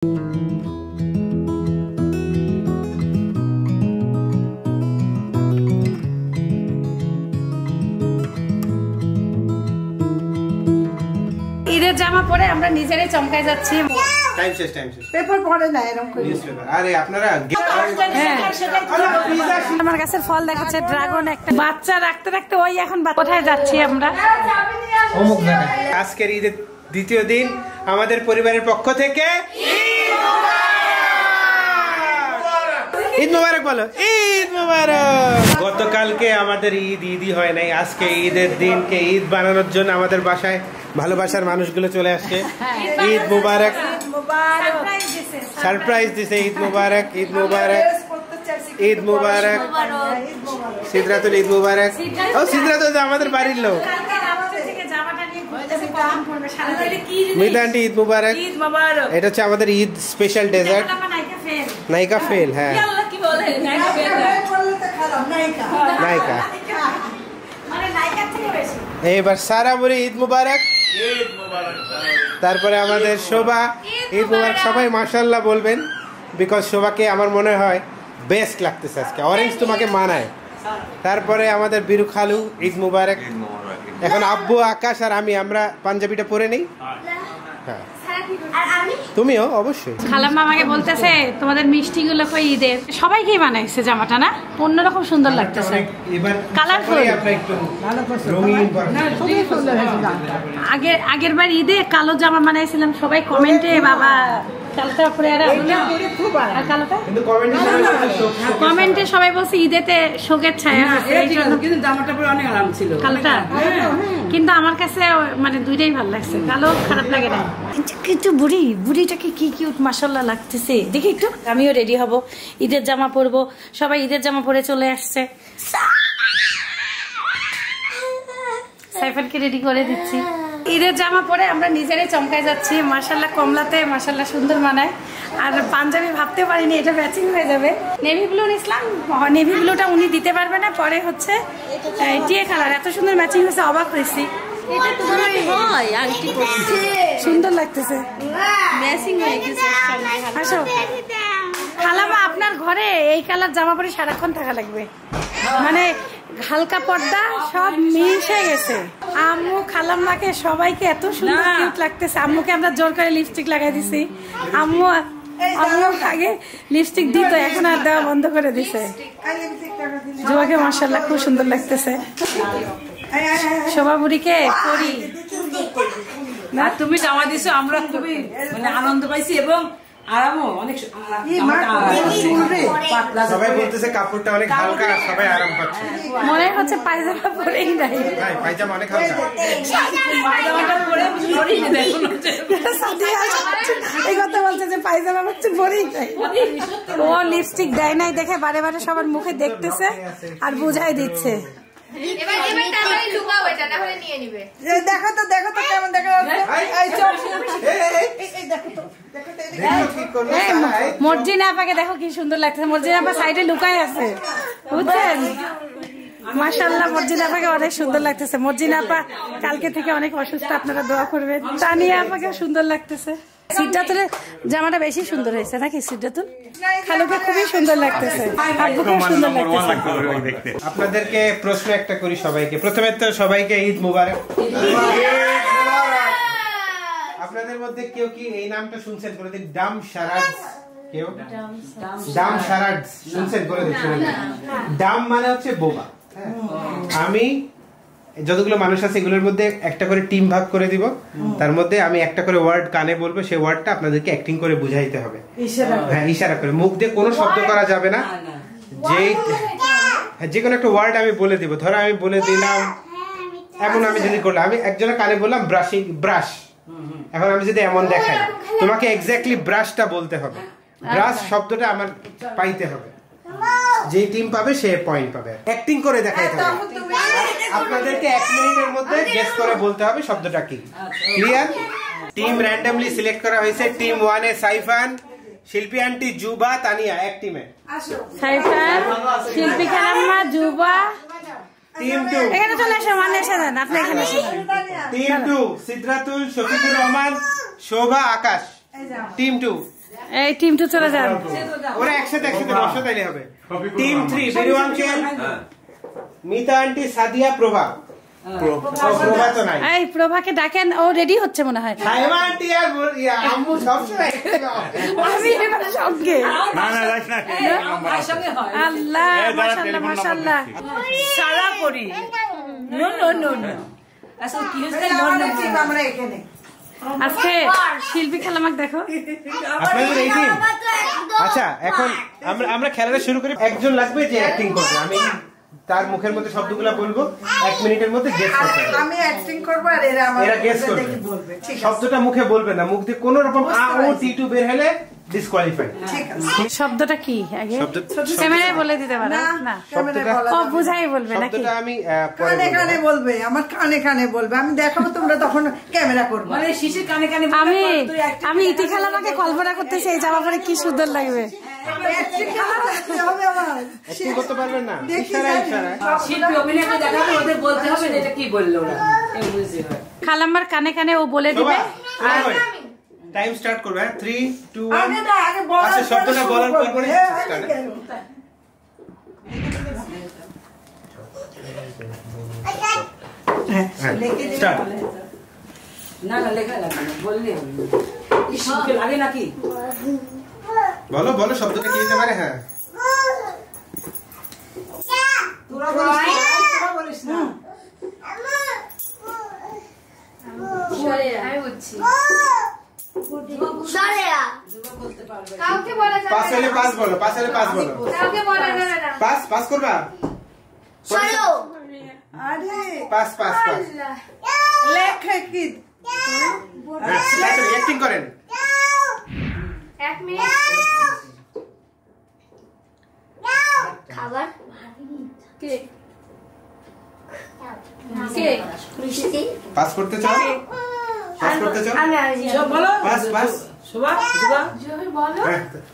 ঈদের জামা পরে আমরা নিজেরাই চমকাই যাচ্ছি। টাইম শেষ পেপার পড়ে না এরকম করে। আরে আপনারা আমার কাছে ফল দেখাচ্ছে ড্রাগন, একটা বাচ্চা রাখতে রাখতে ওই এখন কোথায় যাচ্ছি আমরা? আজকের ঈদের দ্বিতীয় দিন আমাদের পরিবারের পক্ষ থেকে ঈদ মোবারক বলো, ঈদ মোবারক। গতকালকে আমাদের ঈদই হয় নাই, আজকে ঈদের দিনকে ঈদ বানানোর জন্য আমাদের বাসায় ভালোবাসার মানুষগুলো চলে আসছে। ঈদ মোবারক, সারপ্রাইজ দিছে। ঈদ মোবারক, ঈদ মোবারক, ঈদ মোবারক, সিদ্রাতুল ঈদ মোবারক। ও সিদ্রাতুল আমাদের বাড়ির লোক। মিতান্টি ঈদ মোবারক। এটা হচ্ছে আমাদের ঈদ স্পেশাল ডেজার্ট নাইকা ফেল। হ্যাঁ নাইকা। এবার সারা বলি ঈদ মুবারক। তারপরে আমাদের শোভা ঈদ মুবারক। সবাই মাশাআল্লাহ বলবেন, বিকজ শোভাকে আমার মনে হয় বেস্ট লাগতেছে আজকে, অরেঞ্জ তোমাকে মানায়। তারপরে আমাদের বিরু খালু ঈদ মুবারক। এখন আব্বু, আকাশ আর আমরা পাঞ্জাবিটা পরে নেই। হ্যাঁ তুমিও অবশ্যই। খালাম্মা আমাকে বলতেছে তোমাদের মিষ্টি গুলো কই ঈদের? সবাইকেই বানাইছে জামাটা, না অন্যরকম সুন্দর লাগতেছে, কালারফুল। আগের বার ঈদে কালো জামা বানাইছিলাম, সবাই কমেন্টে বাবা কমেন্টে সবাই বলছে ঈদেতে শোকের ছায়া, কিন্তু জামাটা পরে অনেক আরাম ছিল কালোটা। কিন্তু আমার কাছে মানে দুইটাই ভালো লাগছে, কালো খারাপ লাগে না। কিন্তু বুড়িটাকে কি কিউট মাশাআল্লাহ লাগতেছে, দেখি একটু। আমিও রেডি হব, ঈদের জামা পরবো। সবাই ঈদের জামা পরে চলে আসছে, সাইফানকে রেডি করে দিচ্ছি। ঈদের জামা পরে আমরা নিজেরাই চমকাই যাচ্ছি। মাশাআল্লাহ কমলাতে মাশাআল্লাহ সুন্দর মানায়। আর পাঞ্জাবি ভাবতে পারিনি এটা ম্যাচিং হয়ে যাবে। নেভি ব্লু নিছিলাম, নেভি ব্লুটা উনি দিতে পারবে না, পরে হচ্ছে টিয়া কালার। এত সুন্দর ম্যাচিং হয়েছে, অবাক হয়েছি। সুন্দর লাগতেছে, ম্যাচিং হয়ে গেছে। আসো খালামা, আপনার ঘরে এই কালার জামা পরে সারাক্ষণ থাকা লাগবে, মানে হালকা পর্দা সব মিশে গেছে। আম্মু খালাম্মাকে সবাইকে এত সুন্দর কিউট লাগতেছে। আম্মুকে আমরা জোর করে লিপস্টিক লাগাই দিছি। আম্মু আগে লিপস্টিক দিত, এখন আর দেওয়া বন্ধ করে দিছে। জোয়াকে মাশাআল্লাহ খুব সুন্দর লাগতেছে। শোভা বুড়িকে পরি না, তুমি জামা দিছো, আমরা খুবই মানে আনন্দ পাইছি এবং আরামও অনেক। সবাই বলতেছে কাপড়টা অনেক হালকা, সবাই আরাম পাচ্ছে। মনে হচ্ছে পায়জামা পরেই নাই, পায়জামা অনেক হালকা। এই কথা বলছে যে পায়জামা হচ্ছে পরেই নাই। ও লিপস্টিক দেয় নাই দেখে বারে বারে সবার মুখে দেখতেছে আর বুঝাই দিচ্ছে। মর্জিনা আপাকে দেখো কি সুন্দর লাগছে। মর্জিনা আপা সাইডে লুকাই আছে, বুঝছেন? মাশাআল্লাহ মর্জিনা আপাকে অনেক সুন্দর লাগতেছে। মর্জিনা আপা কালকে থেকে অনেক অসুস্থ, আপনারা দোয়া করবেন। তানিয়া আপাকে সুন্দর লাগতেছে। সিদ্ধাতুলের জামাটা বেশি সুন্দর হয়েছে নাকি? সিদ্ধাতুল খালুকে খুবই সুন্দর লাগতেছে, আব্বুকে সুন্দর লাগতেছে। আপনাদেরকে প্রশ্ন একটা করি সবাইকে। প্রথমে তো সবাইকে ঈদ মুবারক। আপনাদের মধ্যে কেউ কি এই নামটা শুনছেন কোনোদিন? ডাম শারাজ, কেউ ডাম শারাজ শুনছেন কোনোদিন? ডাম মানে হচ্ছে বোবা। আমি যতগুলো মানুষ আছে এগুলোর মধ্যে একটা করে টিম ভাগ করে দিব, তার মধ্যে আমি একটা করে ওয়ার্ড কানে বলবো, সেই ওয়ার্ডটা আপনাদেরকে অ্যাক্টিং করে বুঝাইতে হবে। হ্যাঁ ইশারা করে, মুখ দিয়ে কোনো শব্দ করা যাবে না। যে কোনো একটা ওয়ার্ড আমি বলে দিব। ধরো আমি বলে দিলাম, এমন আমি যদি করলাম, আমি একজনের কানে বললাম ব্রাশিং, ব্রাশ। এখন আমি যদি এমন দেখাই, তোমাকে এক্স্যাক্টলি ব্রাশটা বলতে হবে। ব্রাশ শব্দটা আমার পাইতে হবে, যে টিম পাবে সে পয়েন্ট পাবে। অ্যাক্টিং করে দেখাইতে হবে। আপনাদেরকে 1 মিনিটের মধ্যে গেস করে বলতে হবে শব্দটা কি। ক্লিয়ার? টিম র্যান্ডমলি সিলেক্ট করা হয়েছে। টিম 1 এ সাইফান, শিল্পী আন্টি, জুবা, তানিয়া। এক টিমে সাইফান, শিল্পী খালাম্মা, জুবা। টিম 2 এখানে চলে আসো, মানে এসে দেন আপনি এখানে। টিম 2 সিদ্রাতুল, শফিকুর রহমান, শোভা, আকাশ। টিম 2 এই টিম 2 চলে যান। ওরা একসাথে বসে তাইলে হবে। Team 3 Beru uncle, Mita aunty, Sadia, Prabha. Prabha তো নাই। এই প্রভাকে ডাকেন, ও রেডি হচ্ছে মনে হয়। সাইমা আন্টি আর আম্মু সব সময় আমি এবার সঙ্গে। না যাস না, আল্লাহ মাশাআল্লাহ মাশাআল্লাহ। সারা পরি নো নো নো নো আসলে কি হচ্ছে নো নো ঠিক আমরা এখানে আজকে শিল্পী খেলামাক দেখো আপনাদের এই টিম। আচ্ছা এখন আমরা খেলাটা শুরু করি। একজন লাগবে যে অ্যাক্টিং করবে, আমি তার মুখের মধ্যে শব্দগুলো বলবো, 1 মিনিটের মধ্যে গেস করতে হবে। আমি অ্যাক্টিং করব আর এরা গেস করবে। ঠিক আছে, শব্দটা মুখে বলবে না, মুখ দিয়ে কোন রকম আ ও টি2 বের হলে ডিসকোয়ালিফাই। ঠিক আছে। শব্দটা কি আগে ক্যামেরায় বলে দিতে পারো না? ও বুঝাই বলবে নাকি? শব্দটা আমি কানে কানে বলবে, আমার কানে কানে বলবে, আমি দেখাবো, তোমরা তখন ক্যামেরা করবে। মানে শিশির কানে কানে আমি ইতি খেলামাকে কল্পনা করতেছি এই জামা পরে কি সুন্দর লাগবে। অ্যাক্টিং করতে পারবেন না, ইশারা ইশারা শিল্পী অভিনয় করে দেখাবে, ওদের বলতে হবে এটা কি বললো ওরা, এই বুঝি হয়। খালাম্মার কানে কানে ও বলে দিবে আর টাইম স্টার্ট করবে। 3 2 1 আচ্ছা শব্দটা বলার পর পরে স্টার্ট। স্টার্ট। না না লেখা লাগবে না, বললে হবে। এই শিল্পী লাগে নাকি? বলো বলো শব্দটা কি হতে পারে? হ্যাঁ তোরা বলিস না। আমি বুঝছি। কাউকে বলা যাবে পাস হলে পাস বলো, পাস হলে পাস বলো। কাউকে বলা যাবে না। পাস করবা? আরে পাস পাস পাস। লেখা কি? অ্যাক্টিং করেন। 1 মিনিট। খাবার কে কে মিষ্টি পাস করতে চাও? পাস করতে চাও? সব বলো। Pass pass. শোভা শোভা জোরে বলো।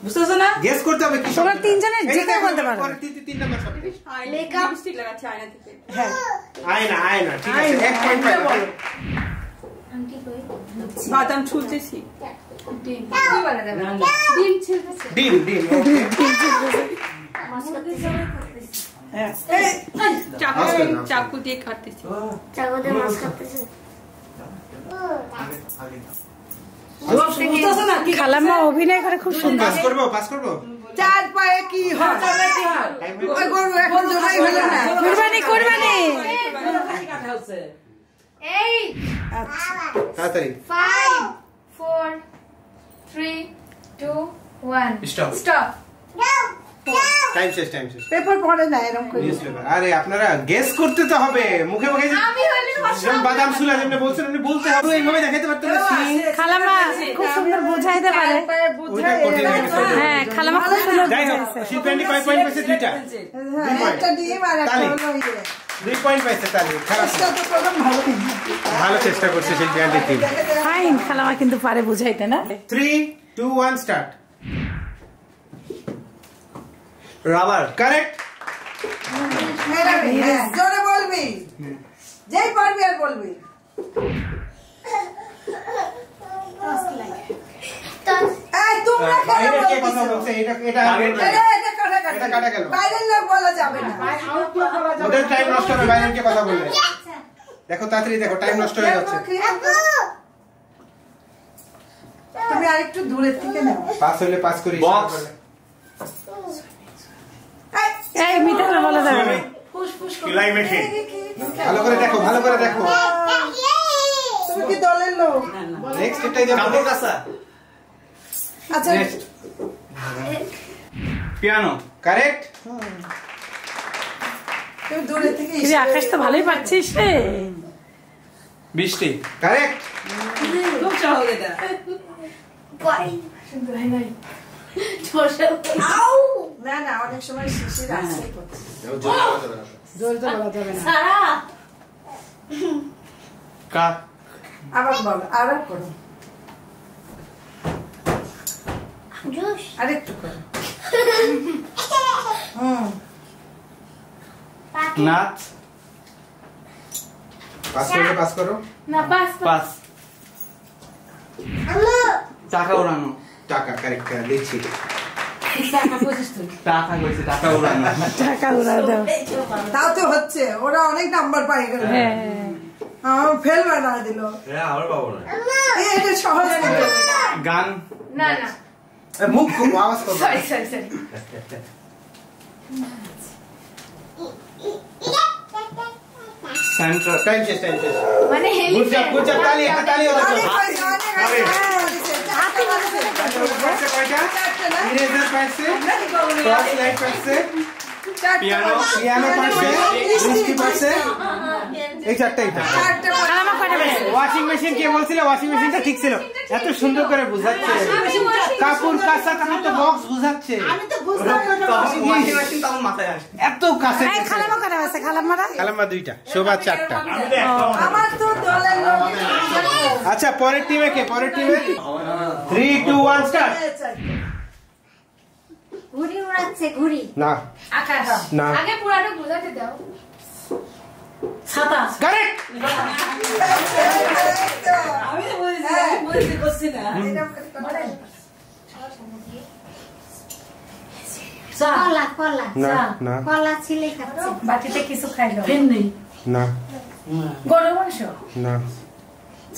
বুঝতেছ না? গেস করতে হবে কি শব্দ। তোমরা তিনজনে যে কেউ বলতে পারো। পরে 3 নাম্বার শব্দ। মেকআপ হ্যাঁ আয়না আয়না ঠিক আছে 1 পয়েন্ট পাবে। আন্টি কই বাদাম ছুলতেছি। ডিম কি বলা যাবে? ডিম ছিলতেছে। ডিম ডিম ওকে। মাছ করতেছে। হ্যাঁ চাকু দিয়ে কাটতেছে। চাকু দিয়ে মাছ কাটতেছে। বুঝতেছ না কি? খালাম্মা অভিনয় করে খুব সুন্দর। পাস করব পাস করব। 4 পায়ে কি হয়? ওই গরু এখন জমাই হলো না। কুরবানি কুরবানি। এই তাড়াতাড়ি 5 4 3 2 1 স্টপ। স্টপ। টাইম শেষ টাইম শেষ। পেপার পড়ে না এরকম করে। নিউজপেপার। আরে আপনারা গেস করতে তো হবে, মুখে মুখে আমি হলে যেমন বাদাম সুলা যেমন বলছেন আপনি বলতে হবে, এইভাবে দেখাতে পারতেন না। খালাম্মা খুব সুন্দর বুঝাইতে পারে। ওইটা কঠিন হয়ে গেছে। হ্যাঁ খালাম্মা খুব সুন্দর যাই হোক বুঝাইছে। শিল্পী আন্টি কয় পয়েন্ট পেয়েছে? 2টা। হ্যাঁ একটা ডিম আর একটা তালি। হলো ইয়ে। 2 পয়েন্ট পাইছে তাহলে। খারাপ চেষ্টা তো করলাম, ভালো নেই। ভালো চেষ্টা করছে শিল্পী আন্টি টিম। ফাইন খালাম্মা কিন্তু পারে বুঝাইতে না? 3 2 1 স্টার্ট। Rubber correct. হ্যাঁ, জোরে বলবি, যেই পারবি আর বলবি। এই তোমরা কেন বাইরে কে কথা বলছো? বলছে? এটা এটা এটা কাটাকাটি। এটা কাটা গেল। বাইরের লোক বলা যাবে না। ওদের টাইম নষ্ট হবে, বাইরে কে কথা বললে। দেখো তাড়াতাড়ি দেখো, টাইম নষ্ট হয়ে যাচ্ছে। তুমি আরেকটু দূরের থেকে নাও। পাস হলে পাস করি। বক্স। এই মিটারে বলা যাবে না। সেলাই মেশিন। ভালো করে দেখো, ভালো করে দেখো। তুমি কি দলের লোক? নেক্সট এটাই দেখো। কাপড় কাঁচা। আচ্ছা নেক্সট পিয়ানো। কারেক্ট। তুমি দূরের থেকে তুই আকাশ তো ভালোই পাচ্ছিস রে। বৃষ্টি। কারেক্ট। খুব সহজ এটা। বাই সুন্দর হয় নাই। না না, অনেক সময় শিশির আসে। জোরে জোরে তো বলা যাবে না। সারা কাপ। আবার বলো, আবার করো, জুস আরেকটু করো। নাচ। পাস করলে পাস করো। না পাস পাস। চাকা উড়ানো। টাকা কারেক্ট দিচ্ছি। টাকা উড়ানো। টাকা উড়ায় দাও। তাও তো হচ্ছে, ওরা অনেক নাম্বার পাই গেল। ফেল বানা দিল। আমার বাবা না। এটা সহজ গান না না মুখ খুব আওয়াজ করবে। সরি সেন্টার টাইম শেষ মানে গুড জব তালি হলো তো কয়টা ইরেজার পাইছে টর্চ লাইট পাইছে পিয়ানো পাইছে মিষ্টি পাইছে এই চারটাই তো খালাম্মা কয়টা পেয়েছে? ওয়াশিং মেশিন কে বলছিল ওয়াশিং মেশিনটা ঠিক ছিল এত সুন্দর করে বুঝাচ্ছে কাপড় কাঁচা কাপড় তো বক্স বুঝাচ্ছে আমি তো বুঝলাম না ওয়াশিং মেশিন তখন মাথায় আসে এত কাছে এই খালাম্মা কয়টা পেয়েছে? খালাম্মারা খালাম্মা দুইটা শোভা চারটা আমার তো দলের লোক আচ্ছা পরের টিমে কে পরের টিমে 3 2 1 স্টার্ট ঘুড়ি উড়াচ্ছে ঘুড়ি না আকাশ না আগে পুরাটা বোঝাতে দাও ছাতা। কারেক্ট আমি তো বলছি করছি না। চা। কলা কলা না না কলা ছিলে খাচ্ছে বাটিতে কিছু খাইলো ফেন নেই। না গরুর মাংস না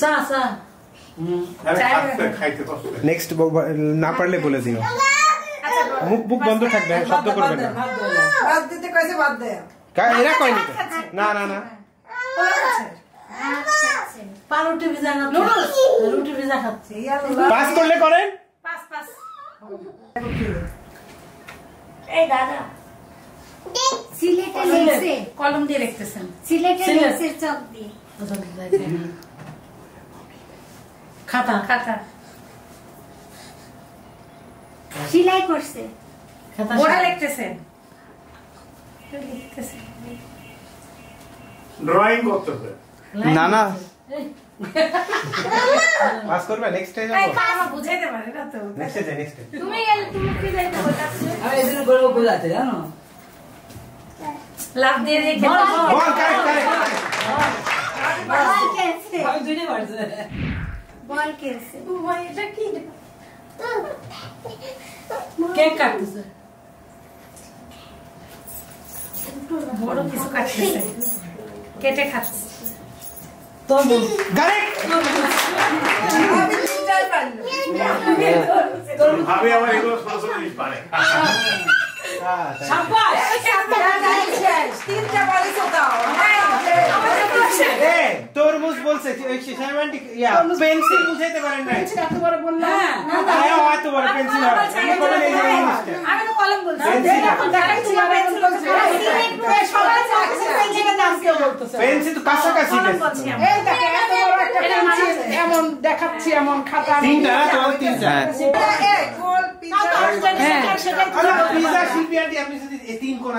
চা চা। খাইতে কষ্ট। নেক্সট না পারলে বলে দিও মুখ বুক বন্ধ থাকবে শব্দ করবে না বাদ দিতে কইছে বাদ দে এরা কয়নি তো না না না পাউরুটি ভিজা না রুটি ভিজা খাচ্ছে। পাস করলে করেন পাস এই দাদা সিলেটে লেখছে কলম দিয়ে লিখতেছেন সিলেটে সিলেট। লেখছে চক দিয়ে খাতা খাতা সেলাই করছে খাতা ওরা লিখতেছেন ড্রয়িং করতেছে। না না পাস করবে নেক্সট টাইম এই যাবো খালাম্মা বুঝাইতে পারে না তো নেক্সট ডে নেক্সট ডে তুমি গেলে তুমি কি যাইতে বলতাছো আমি এদিন গর্ব বোঝাতে জানো। লাভ দিয়ে রেখে বল কারেক্ট বল খেলছে আমি দুইটাই পারছি। বল খেলছে এটা কি কেক কাটতেছে। বড় কিছু কাটতেছে কেটে খাচ্ছে তরমুজ। কারেক্ট আমি তিনটাই পারলো ভাবি আমার এগুলো ছোট ছোট জিনিস পারে। সাব্বাস। তিনটা বলিস দাও এ তরমুজ বলছে সেমান্টিক ইয়া পেন্সিল বুঝাইতে পারেন না এত বড় বললাম হ্যাঁ এত বড় পেন্সিল হবে আপনি বলেন এই যে জিনিসটা আমি তো কলম বলছি পেন্সিল তো কাছাকাছি গেছে এই দেখো এত বড় একটা পেন্সিল এমন দেখাচ্ছি এমন খাতা তিনটা না তোমার তিনটা এই গোল পিজ্জা আরে পিজা শিল্পী আন্টি আপনি যদি এই তিন কোণা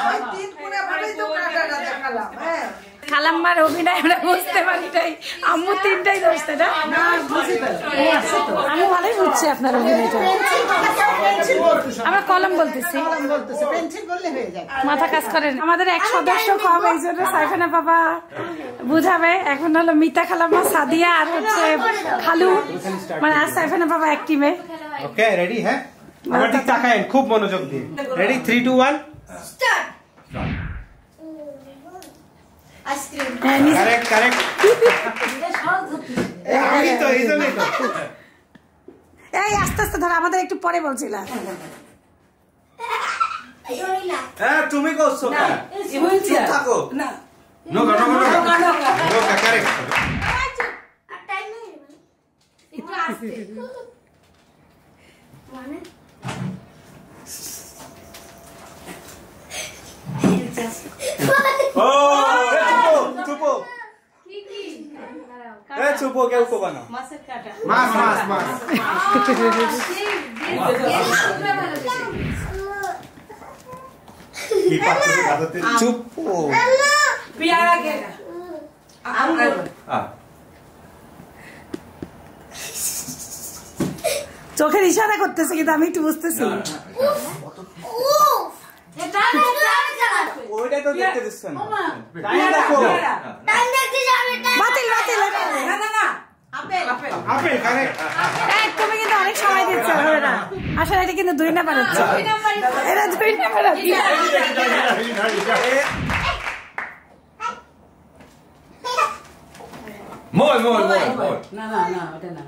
ওই তিন কোণা ভাবেই তো কাটাটা দেখালাম হ্যাঁ খালাম্মার অভিনয় আমরা বুঝতে পারি তাই আম্মু তিনটাই ধরছে না আমি ভালোই বুঝছি আপনার অভিনয়টা আমরা কলম বলতেছি পেন্সিল বললে হয়ে যায় মাথা কাজ করেন আমাদের এক সদস্য কম এই জন্য সাইফানা বাবা বুঝাবে এখন হলো মিতা খালাম্মা সাদিয়া আর হচ্ছে খালু মানে আর সাইফানা বাবা এক টিমে ওকে রেডি হ্যাঁ আমার ঠিক তাকায়েন খুব মনোযোগ দিয়ে রেডি 3 2 1 স্টার্ট কারেক্ট কারেক্ট আমি তো এই জন্যই তো এই আস্তে আস্তে ধর আমাদের একটু পরে বলছিলাম হ্যাঁ তুমি করছো না চুপ থাকো না নোকা কারেক্ট একটু আস্তে মানে ও চুপো কি কি এ চুপো কেউ কোবা না মাছের কাটা। মাছ মাছ মাছ কি পাচ্ছ গাছতে চুপ পেয়ারা কেক। আঙ্গুর। চোখের ইশারা করতেছে কিন্তু আমি একটু বুঝতেছি ওইটা তো দেখতে দিচ্ছ না পেয়ারা, পেয়ারা। বাতিল বাতিল না না না আপেল কারেক্ট। তুমি কিন্তু অনেক সময় দিচ্ছ হবে না আসলে এটা কিন্তু 2 নাম্বার হচ্ছে এটা 2 নাম্বার হচ্ছে মোল না ওটা না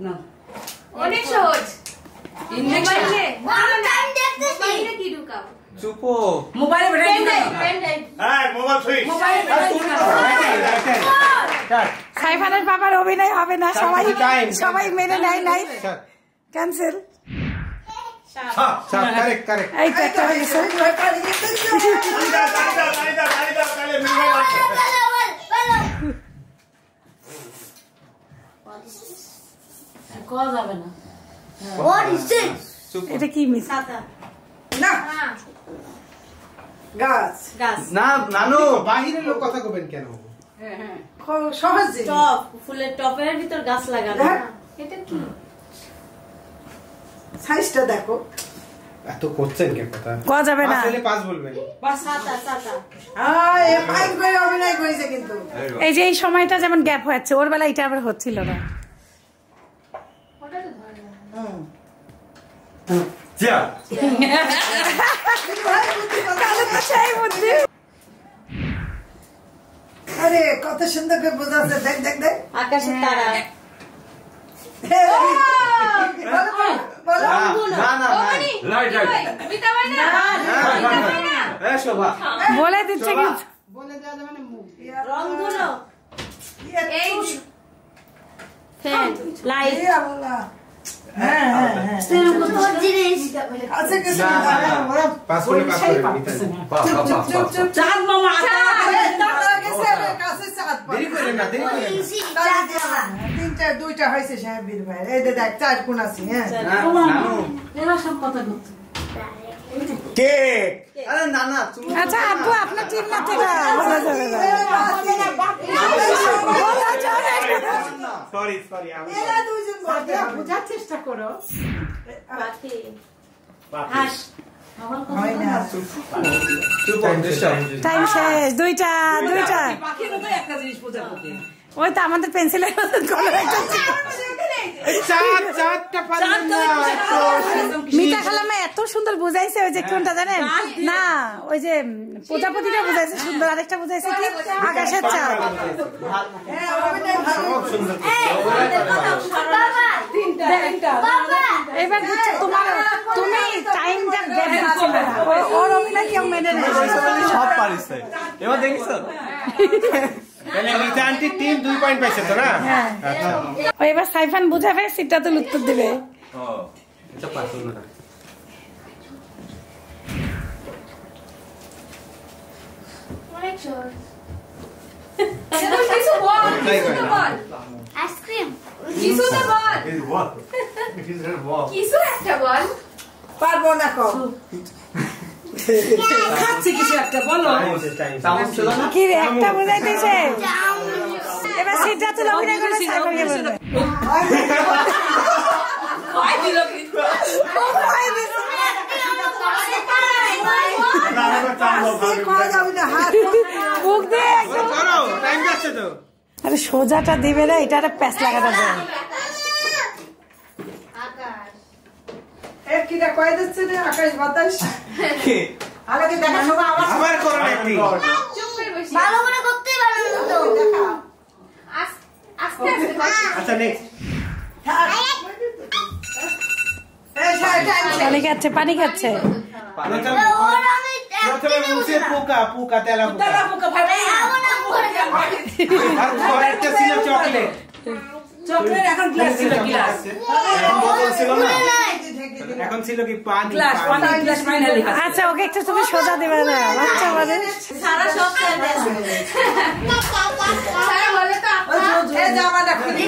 না অনেক সহজ ইন্ডাকশনে মোবাইলে কি ঢুকাও চুপো মোবাইলে বেটা পেন ড্রাইভ মোবাইল সুইচ সাইফানের বাবার অভিনয় হবে না সবাই মেনে নেয় নাই ক্যান্সেল কারেক্ট এই তো একটা হয়ে গেছে কল যাবে না এটা কি মিস না গাছ না নানু বাহিরের লোক কথা কবেন কেন? সহজে টপ ফুলের টপের ভিতর গাছ লাগানো এটা কি সাইজটা দেখো এত করছেন কে কথা? কওয়া যাবে না আসলে 5 বলবেন। ফাইন করে অভিনয় করেছে কিন্তু এই যে এই সময়টা যেমন গ্যাপ হচ্ছে ওর বেলা এটা আবার হচ্ছিল না ওটা তো ধরে না যা সেই বুদ্ধি আরে কত সুন্দর করে বোঝাচ্ছে দেখ আকাশের তারা বলো না রাইট বিতা ভাই না শোভা বলে দিচ্ছে কি রংগুলো এই ফ্যান লাইট হ্যাঁ আছে কিছু পাস করে চুপ চাঁদ মামা কাছে চাঁদ দেরি করেন না দুইটা হয়েছে সাহেবের ভাই এই দেখ 4 কোণ আছে হ্যাঁ নানু এরা সব কথা বলছে কেক আরে না তুমি আচ্ছা আপু আপনার টিম না থেকে বলা যাবে না বলা যাবে না সরি আমি এরা দুইজন বলতে বোঝার চেষ্টা করো হাস হয় না চুপ টাইম শেষ দুইটা পাখির মতো একটা জিনিস বোঝা করতে ওই তো আমাদের পেন্সিলের মতো কোনো একটা চারটা পারবেন না মিতা খালামা এত সুন্দর বুঝাইছে ওই যে কোনটা জানেন না ওই যে প্রজাপতিটা বুঝাইছে সুন্দর আরেকটা বুঝাইছে কি আকাশের চাঁদ হ্যাঁ অভিনয় ভালো এবার বুঝছো তুমি টাইমটা গ্যাপ দিচ্ছিল না ওর অভিনয় কেউ মেনে নেয় সব পারিস এবার দেখিস তাহলে মিতা আন্টি টিম 2 পয়েন্ট পাইছে তো না? হ্যাঁ আচ্ছা ও এবার সাইফান বুঝাবে সিটটা উত্তর দেবে এটা পারছো না অনেক সহজ এটা কিছু বল আইসক্রিম কিছু তো বল কিছু একটা বল পারবো না কম খাচ্ছি কিছু একটা বলো চামচ ছিল না কি রে একটা বুঝাইতেছে এবার সিটটা তো অভিনয় করে সাইফান বলবে কয় দিল কিন্তু বুক দিয়ে একদম করো টাইম যাচ্ছে তো আরে সোজাটা দিবে না এটা একটা প্যাচ লাগাটা যায় কিটা কয়ে দিচ্ছে রে আকাশ বাতাস আগে দেখা সবাই আবার করো একটি চুপ করে বসে ভালো করে করতে পারো তো আস্তে আস্তে আচ্ছা নেক্সট পানি খাচ্ছে প্রথমে মুছে পোকা তেলা পোকা আর পরেরটা ছিল চকলেট চকলেট এখন গ্লাস ছিল গ্লাস এখন ছিল কি পানি গ্লাস পানি গ্লাস ফাইনালি আচ্ছা ওকে একটু তুমি সোজা দেবে না বাচ্চা মানে সারা সব শেষ সারা বলে তো এই জামাটা খুলে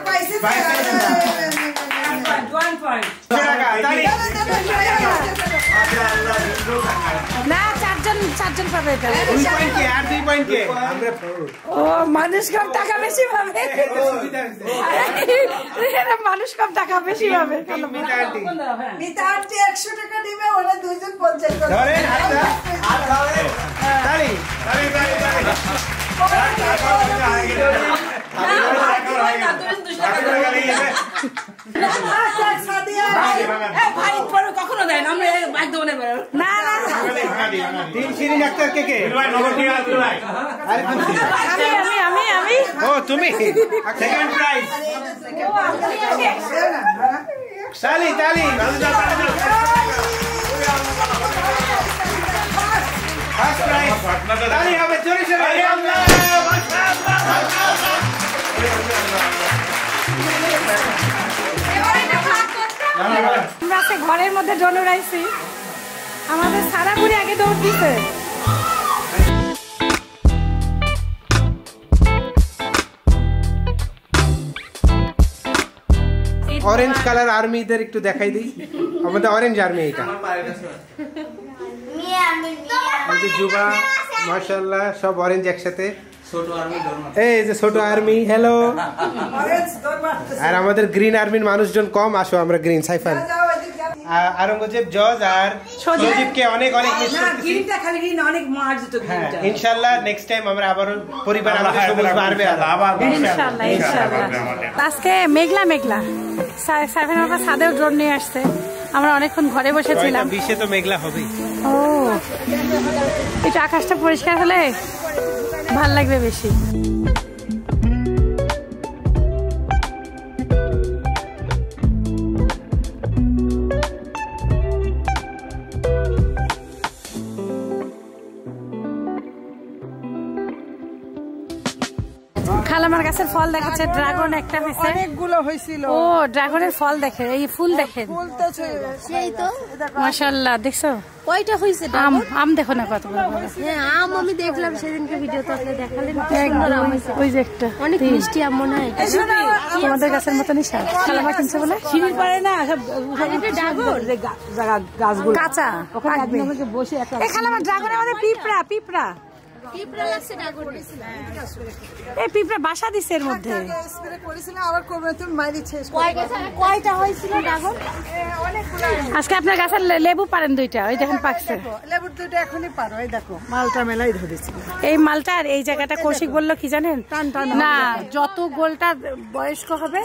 পাইছে ওয়ান পয়েন্ট না 4 চারজন পাবে এটা। 2 পয়েন্ট কে আর 2 পয়েন্ট কে? আমরা ও মানুষ কম টাকা বেশি পাবে। মানুষ কম টাকা বেশি পাবে। মিতা আন্টি মিতা আন্টি 100 টাকা দিবে, ওরা দুইজন 50 টাকা। ধরেন হাতটা হাত ধরে তালি তালি তালি তালি কখনো দেয় না, আমরা বাইক দেবো না। তিন সিরিজ ডাক্তার কে কে? আমি ও তুমি সেকেন্ড প্রাইজ। তালি তালি ফার্স্ট প্রাইজ তালি হবে। জোরে জোরে আমরা ঘরের মধ্যে দৌড়াইছি, আমাদের সারা ঘুরে আগে দৌড় দিছে। অরেঞ্জ কালার আর্মি দের একটু দেখাই দিই, আমাদের অরেঞ্জ আর্মি এটা। এই যে যুবা মাশাআল্লাহ সব অরেঞ্জ একসাথে। এই যে ছোট আর্মি হ্যালো। আর আমাদের গ্রিন আর্মির মানুষজন কম, আসো আমরা গ্রিন সাইফান আরঙ্গজেব জজ আর সজীবকে অনেক অনেক মিস করতেছি। গ্রিনটা খালি গ্রিন, অনেক মার্জিত গ্রিনটা। ইনশাআল্লাহ নেক্সট টাইম আমরা আবার পরিবার আমাদের সবুজ বাড়বে আবার ইনশাআল্লাহ ইনশাআল্লাহ। আজকে মেঘলা মেঘলা, সাইফান বাবা ছাদেও ড্রোন নিয়ে আসছে, আমরা অনেকক্ষণ ঘরে বসেছিলাম। বিশে তো মেঘলা হবেই। ও একটু আকাশটা পরিষ্কার হলে ভাল লাগবে বেশি। খালামার গাছের ফল দেখাচ্ছে, ড্রাগন একটা হয়েছে, অনেকগুলো হয়েছিল। ও ড্রাগনের ফল দেখে, এই ফুল দেখেন, সেই তো মাশাআল্লাহ। দেখছো কয়টা হয়েছে? আম আম দেখো না কত বড় বড়। হ্যাঁ আম আমি দেখলাম সেদিনকে ভিডিওতে, আপনি দেখালেন। ওই যে একটা অনেক মিষ্টি আম মনে হয়। তোমাদের গাছের মতনই স্বাদ। খালামা কিনছে বলে সিঁড়ি পারে না, গাছগুলো কাঁচা পাকবে। বসে একটা এই খালামা ড্রাগনের আমাদের পিঁপড়া পিঁপড়া পিঁপড়া লাগছে ড্রাগন। এই পিঁপড়া বাসা দিছে এর মধ্যে। স্প্রে করেছিলাম, আবার করবে তুমি মাইরি শেষ করে। কয়টা হয়েছিল ড্রাগন? আজকে আপনার গাছের লেবু পারেন দুইটা, ওই দেখেন পাকছে। লেবুর দুইটা এখনই পারো, এই দেখো মালটা মেলাই ধরেছিল। এই মালটার এই জায়গাটা কৌশিক বললো কি জানেন, না যত গোলটা বয়স্ক হবে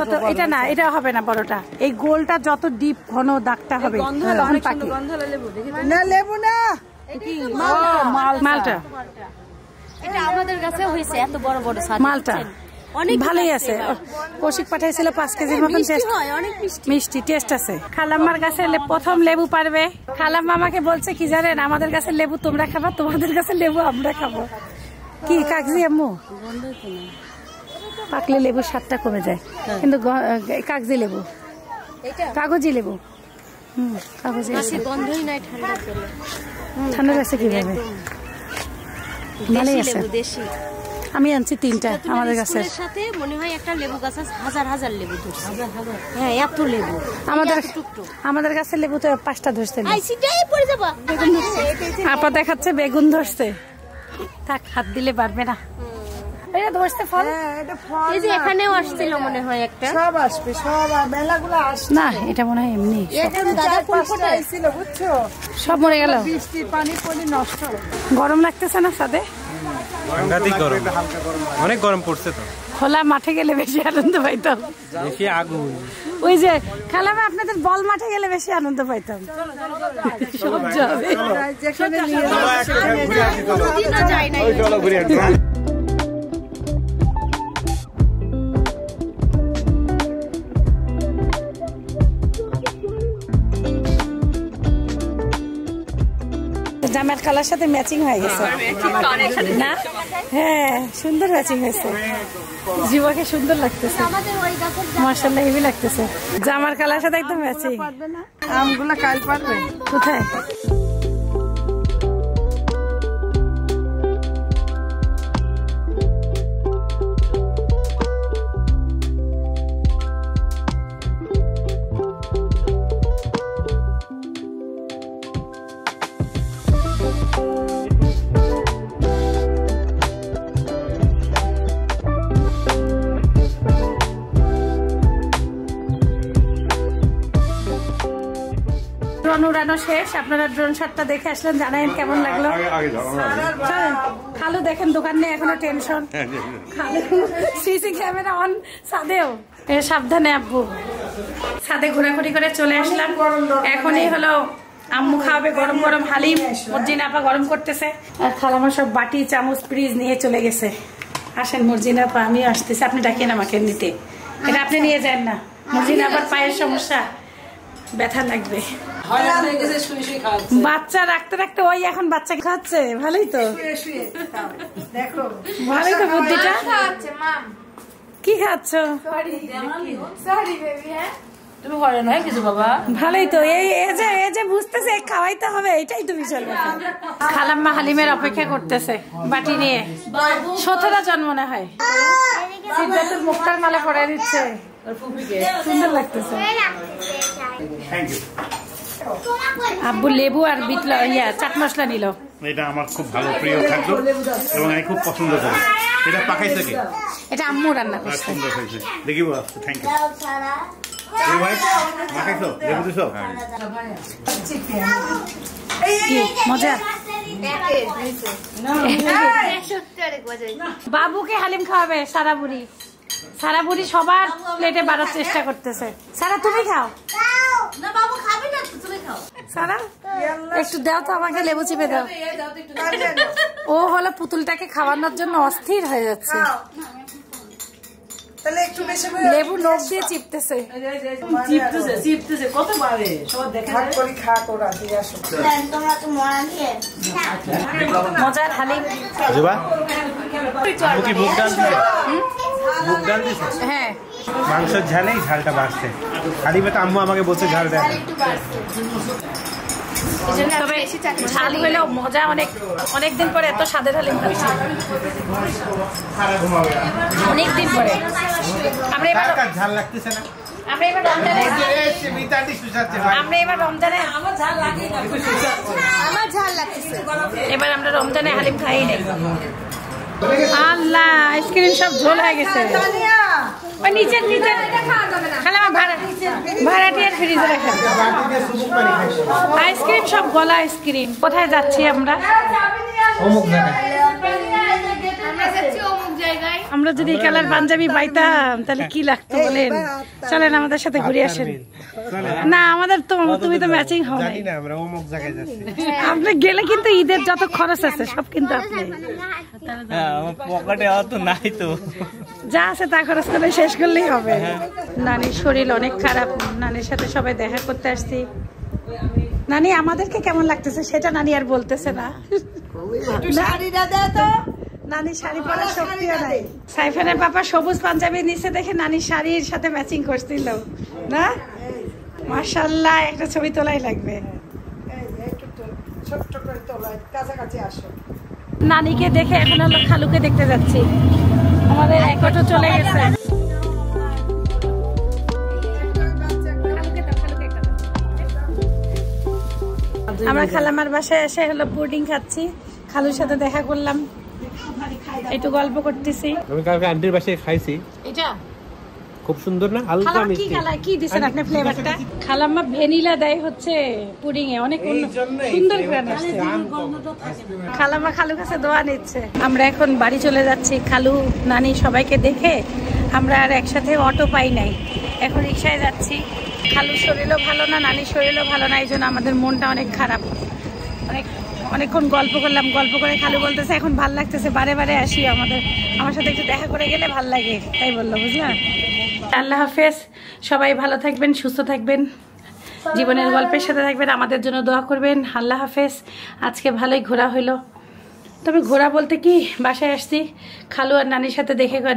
তত, এটা না এটা হবে না বড়টা, এই গোলটা যত ডিপ ঘন দাগটা হবে তখন পাকে। না লেবু না, মালটা এটা আমাদের কাছে হয়েছে এত বড় বড় মালটা অনেক ভালোই আছে। কৌশিক পাঠাইছিল 5 কেজির মতন, অনেক মিষ্টি টেস্ট আছে। খালাম্মার গাছে প্রথম লেবু পারবে। খালাম্মা আমাকে বলছে কি জানেন, আমাদের গাছের লেবু তোমরা খাবা, তোমাদের গাছের লেবু আমরা খাবো। কি কাগজি আম্মু? পাকলে লেবুর স্বাদটা কমে যায়, কিন্তু কাগজি লেবু, কাগজি লেবু কাগজি গন্ধই নাই, ঠান্ডা চলে। ঠান্ডা আছে কিভাবে? ভালোই আছে। আমি আনছি 3টা আমাদের গাছে। সাথে মনে হয় একটা লেবু গাছ হাজার হাজার লেবু ধরছে। হ্যাঁ এত লেবু আমাদের গাছের লেবু তো 5টা ধরছে। আপা দেখাচ্ছে বেগুন ধরছে, থাক হাত দিলে পারবে না। এটা ধরছে ফল, এই যে এখানেও আসছিল মনে হয় একটা। সব আসবে, সব মেলাগুলো আসবে না, এটা মনে হয় এমনি দাদা ফুল ফোটাইছিল, বুঝছো? সব মরে গেল। বৃষ্টির পানি পড়ে নষ্ট। গরম লাগতেছে না সাথে? অনেক গরম পড়ছে তো। খোলা মাঠে গেলে বেশি আনন্দ পাইতাম, বেশি আগুন। ওই যে খালামা আপনাদের বল মাঠে গেলে বেশি আনন্দ পাইতাম। সব যাবে যেখানে নিয়ে যায় না। চলো ঘুরে আসি। জামার কালার সাথে ম্যাচিং হয়ে গেছে না? হ্যাঁ সুন্দর ম্যাচিং হয়েছে, জীবকে সুন্দর লাগতেছে, মাশাআল্লাহ হেভি লাগতেছে। জামার কালার সাথে একদম ম্যাচিং। আমগুলা কাল পারবে কোথায়? ঘোরানো শেষ, আপনারা ড্রোন শটটা দেখে আসলেন, জানাইন কেমন লাগলো। খালু দেখেন দোকান নিয়ে এখনো টেনশন, খালু সিসি ক্যামেরা অন ছাদেও। সাবধানে আব্বু। ছাদে ঘোরাঘুরি করে চলে আসলাম, এখনই হলো আম্মু খাওয়াবে গরম গরম হালিম, মর্জিনা আপা গরম করতেছে, আর খালামা সব বাটি চামচ ফ্রিজ নিয়ে চলে গেছে। আসেন মর্জিনা আপা, আমিও আসতেছি, আপনি ডাকেন আমাকে নিতে, এটা আপনি নিয়ে যান না, মর্জিনা আপার পায়ের সমস্যা, ব্যথা লাগবে। বাচ্চা রাখতে রাখতে ওই এখন বাচ্চা খাচ্ছে, ভালোই তো, ভালোই তো বুদ্ধিটা। কি খাচ্ছ? তুমি ঘরে নয় কিছু বাবা, ভালোই তো, এই যে বুঝতেছে খাওয়াইতে হবে, এটাই তো বিশাল ব্যাপার। খালাম্মা হালিমের অপেক্ষা করতেছে বাটি নিয়ে, 17 জন মনে হয়, সিদ্ধার্থের মুখটার মালা পরাই দিচ্ছে, সুন্দর লাগতেছে। আব্বু লেবু আর বিট চাট মশলা নিল, এটা আমার খুব ভালো প্রিয় খাদ্য এবং আমি খুব পছন্দ করি। এটা পাকাইছে কি? এটা আম্মু রান্না করছে। সুন্দর হয়েছে, দেখিব। Thank you. মাখাইছো লেবু দিছো? কি মজা। বাবুকে হালিম খাওয়াবে সারা বুড়ি, সারা বুড়ি সবার প্লেটে বাড়ার চেষ্টা করতেছে। সারা তুমি খাও না, বাবু খাবে না, তুমি খাও। সারা একটু দাও তো আমাকে, লেবু চিপে দাও। ও হলো পুতুলটাকে খাওয়ানোর জন্য অস্থির হয়ে যাচ্ছে, লেবু লোক দিয়ে চিপতেছে, চিপতেছে কত বারে সব দেখে মজার হালিম। হ্যাঁ, মাংসের ঝালেই ঝালটা বাড়ছে, হালিমে তো আম্মু আমাকে বলছে ঝাল দেয়। তবে ঝাল হইলেও মজা, অনেকদিন পরে এত স্বাদের হালিম খাচ্ছি, অনেকদিন পরে। আমরা এবার ঝাল লাগতেছে না, আমরা এবার রমজানে এবার আমরা রমজানে হালিম খাই নাই। আল্লাহ, আইসক্রিম সব ঝোল হয়ে গেছে, ওই নিচের খালাম ভাড়াটিয়ার ফ্রিজে রাখা আইসক্রিম সব গলা আইসক্রিম। কোথায় যাচ্ছি আমরা? আমরা যদি কালার পাঞ্জাবি পাইতাম তাহলে কি লাগতো বলেন। চলেন আমাদের সাথে ঘুরে আসেন। না আমাদের তো, তুমি তো ম্যাচিং হও না, আপনি গেলে কিন্তু ঈদের যত খরচ আছে সব কিন্তু আপনি, পকেটে অত নাই তো, যা আছে তা খরচ করে শেষ করলেই হবে। নানির শরীর অনেক খারাপ, নানির সাথে সবাই দেখা করতে আসছি। নানি আমাদেরকে কেমন লাগতেছে সেটা নানি আর বলতেছে না, নানি শাড়ি পরার শক্তিও নাই। সাইফানের পাপা সবুজ পাঞ্জাবি নিচে দেখে নানি শাড়ির সাথে ম্যাচিং করছিল না, মাশাআল্লাহ, একটা ছবি তোলাই লাগবে। নানিকে দেখে এখন হলো খালুকে দেখতে যাচ্ছি, আমাদের এক অটো চলে গেছে। আমরা খালামার বাসায় এসে হলো পুডিং খাচ্ছি, খালুর সাথে দেখা করলাম, একটু গল্প করতেছি। আমি কালকে আন্টির বাসায় খাইছি, এটা খুব সুন্দর না, হালকা মিষ্টি। কি দিছেন আপনি ফ্লেভারটা? খালাম্মা ভ্যানিলা দেয় হচ্ছে পুডিং এ, অনেক সুন্দর গ্রান আসছে। খালাম্মা খালু কাছে দোয়া নিচ্ছে। আমরা এখন বাড়ি চলে যাচ্ছি, খালু নানি সবাইকে দেখে আমরা আর একসাথে অটো পাই নাই, এখন রিক্সায় যাচ্ছি। খালুর শরীরও ভালো না, নানির শরীরও ভালো না, এই জন্য আমাদের মনটা অনেক খারাপ। অনেকক্ষণ গল্প করলাম, গল্প করে খালু বলতেছে এখন ভাল লাগতেছে, বারে বারে আসি, আমার সাথে একটু দেখা করে গেলে ভাল লাগে, তাই বললো, বুঝলাম। আল্লাহ হাফেজ, সবাই ভালো থাকবেন, সুস্থ থাকবেন, জীবনের গল্পের সাথে থাকবেন, আমাদের জন্য দোয়া করবেন। আল্লাহ হাফেজ। আজকে ভালোই ঘোরা হইলো, তবে ঘোরা বলতে কি, বাসায় আসছি, খালু আর নানির সাথে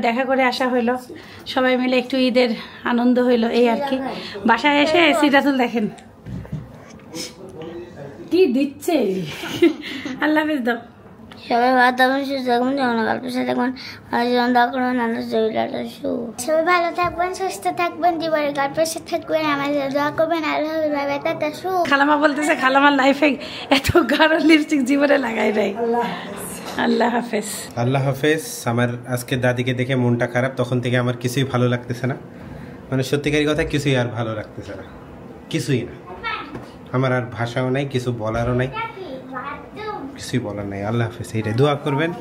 দেখা করে আসা হইলো, সবাই মিলে একটু ঈদের আনন্দ হইলো, এই আর কি। বাসায় এসে সিরাতুল দেখেন কি দিচ্ছে। আল্লাহ হাফেজ দাও। সবাই ভালো থাকবেন, সুস্থ থাকবেন, যেমন গল্পের সাথে থাকবেন, দোয়া করবেন, সবাই ভালো থাকবেন, সুস্থ থাকবেন, জীবনের গল্পের সাথে থাকবেন, আমাদের দোয়া করবেন। আল্লাহ হাফেজ। খালামা বলতেছে খালামার লাইফে এত গাঢ় লিপস্টিক জীবনে লাগাই নাই। আল্লাহ হাফেজ। আল্লাহ হাফেজ। আমার আজকে দাদিকে দেখে মনটা খারাপ, তখন থেকে আমার কিছুই ভালো লাগতেছে না, মানে সত্যিকারই কথা কিছুই আর ভালো লাগতেছে না, কিছুই না। আমার আর ভাষাও নাই, কিছু বলারও নাই, কিছুই বলার নাই। আল্লাহ হাফেজ। এইটা দোয়া করবেন।